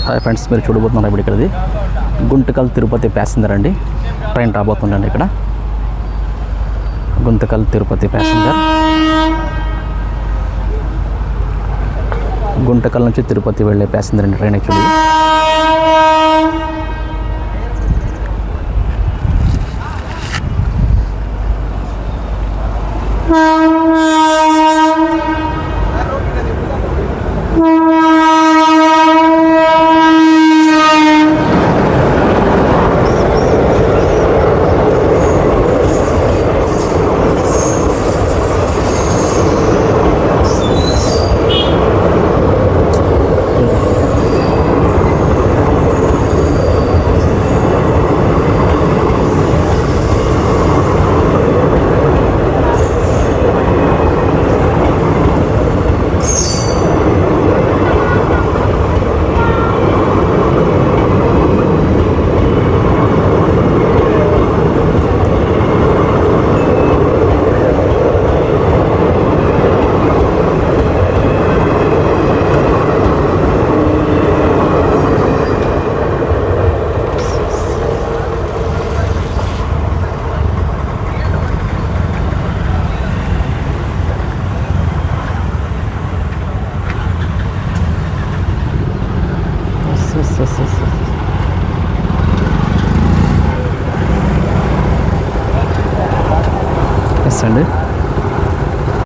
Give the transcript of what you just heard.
Hi friends, మీరు చూడబోతున్నారు ఇప్పుడు ఇక్కడది గుంతకల్ తిరుపతి ప్యాసింజర్ అండి. ట్రైన్ రాబోతుందండి. ఇక్కడ గుంతకల్ తిరుపతి ప్యాసింజర్. గుంతకల్ నుంచి తిరుపతి వెళ్ళే ప్యాసింజర్ అండి ట్రైన్ యాక్చువల్లీ. ఎస్ అండి.